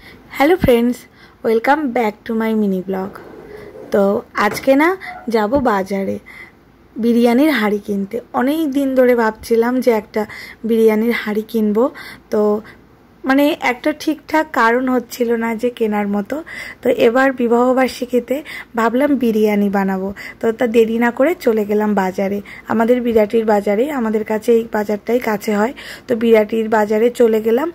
Hello friends, welcome back to my mini blog. तो आज के ना जाबो बाजारे बिरियानिर हाड़ी किनते। अनेक दिन धरे भाबछिलाम जे एकटा बिरियानिर हाड़ी किनबो, तो মানে একটা ঠিকঠাক কারণ হচ্ছিল না যে কেনার মতো। তো এবার বিবাহবার্ষিকীতে ভাবলাম বিরিয়ানি বানাবো। তো তা দেরি না করে চলে গেলাম বাজারে, আমাদের বিরাটির বাজারে। আমাদের কাছে এই বাজারটাই কাছে হয়, তো বিরাটির বাজারে চলে গেলাম।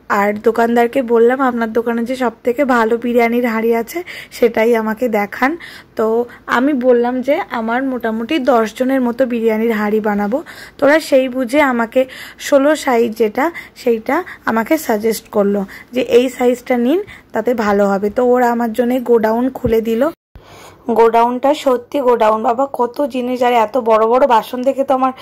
আর দোকানদারকে বললাম আপনার দোকানে যে সবথেকে ভালো বিরিয়ানির হাঁড়ি আছে সেটাই আমাকে দেখান। তো আমি বললাম যে আমার মোটামুটি 10 জনের মতো বিরিয়ানির হাঁড়ি বানাবো। তোরা সেই বুঝে আমাকে 16 সাইজ যেটা সেইটা আমাকে সাজেস্ট করলো যে এই সাইজটা নিন, তাতে ভালো হবে। তো ওরা আমার জন্য গোডাউন খুলে দিল। গোডাউনটা সত্যি গোডাউন বাবা, কত জিনিস। আর এত বড় বড় বাসন দেখে তো আমার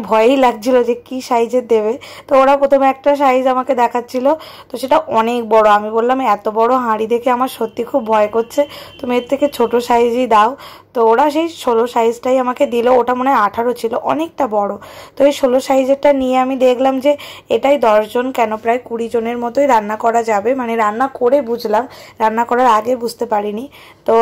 ভয়ই লাগছিল যে কি সাইজের দেবে। তো ওরা প্রথমে একটা সাইজ আমাকে দেখাচ্ছিল, তো সেটা অনেক বড়। আমি বললাম এত বড় হাঁড়ি দেখে আমার সত্যি খুব ভয় করছে, তুমি এর থেকে ছোট সাইজই দাও। তো ওরা সেই 16 সাইজটাই আমাকে দিল। ওটা মনে হয় 18 ছিল, অনেকটা বড়। তো এই 16 সাইজেরটা নিয়ে আমি দেখলাম যে এটাই 10 জন কেন প্রায় 20 জনের মতোই রান্না করা যাবে। মানে রান্না করে বুঝলাম, রান্না করার আগে বুঝতে পারিনি। তো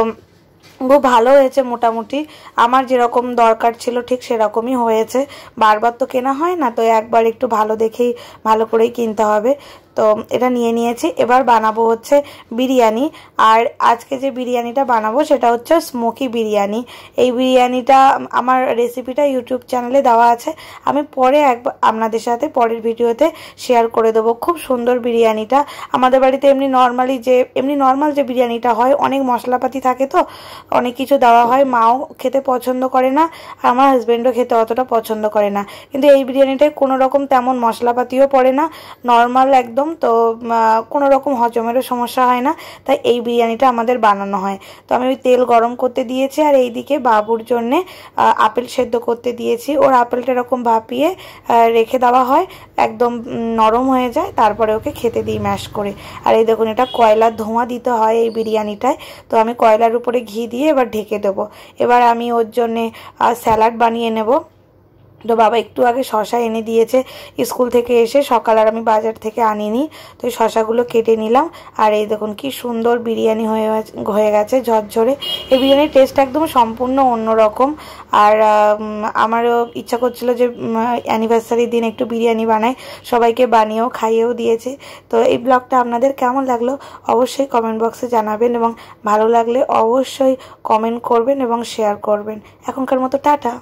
খুব ভালো হয়েছে মোটামুটি, আমার যেরকম দরকার ছিল ঠিক সেরকমই হয়েছে। বারবার তো কেনা হয় না, তো একবার একটু ভালো দেখেই ভালো করেই কিনতে হবে। তো এটা নিয়ে নিয়েছি। এবার বানাবো হচ্ছে বিরিয়ানি। আর আজকে যে বিরিয়ানিটা বানাবো সেটা হচ্ছে স্মোকি বিরিয়ানি। এই বিরিয়ানিটা আমার রেসিপিটা ইউটিউব চ্যানেলে দেওয়া আছে, আমি পরে একবার আপনাদের সাথে পরের ভিডিওতে শেয়ার করে দেবো। খুব সুন্দর বিরিয়ানিটা। আমাদের বাড়িতে এমনি নর্মাল যে বিরিয়ানিটা হয় অনেক মশলাপাতি থাকে, তো অনেক কিছু দেওয়া হয়, মাও খেতে পছন্দ করে না, আর আমার হাজব্যান্ডও খেতে অতটা পছন্দ করে না। কিন্তু এই বিরিয়ানিটায় কোনো রকম তেমন মশলাপাতিও পড়ে না, নর্মাল একদম। তো কোনো রকম হজমেরও সমস্যা হয় না, তাই এই বিরিয়ানিটা আমাদের বানানো হয়। তো আমি ওই তেল গরম করতে দিয়েছি, আর এইদিকে বাবুর জন্যে আপেল সেদ্ধ করতে দিয়েছি। ওর আপেলটা এরকম ভাপিয়ে রেখে দেওয়া হয়, একদম নরম হয়ে যায়, তারপরে ওকে খেতে দিই ম্যাশ করে। আর এই দেখুন, এটা কয়লার ধোঁয়া দিতে হয় এই বিরিয়ানিটায়। তো আমি কয়লার উপরে ঘি দিয়ে এবার ঢেকে দেবো। এবার আমি ওর জন্যে স্যালাড বানিয়ে নেব। তো বাবা একটু আগে শশা এনে দিয়েছে স্কুল থেকে এসে, সকাল আর আমি বাজার থেকে আনিনি। তো এই শশাগুলো কেটে নিলাম। আর এই দেখুন কি সুন্দর বিরিয়ানি হয়ে গেছে ঝরঝরে। এই বিরিয়ানির টেস্ট একদম সম্পূর্ণ অন্যরকম। আর আমারও ইচ্ছা করছিল যে অ্যানিভার্সারির দিন একটু বিরিয়ানি বানাই, সবাইকে বানিয়েও খাইয়েও দিয়েছে। তো এই ব্লগটা আপনাদের কেমন লাগলো অবশ্যই কমেন্ট বক্সে জানাবেন, এবং ভালো লাগলে অবশ্যই কমেন্ট করবেন এবং শেয়ার করবেন। এখনকার মতো টাটা।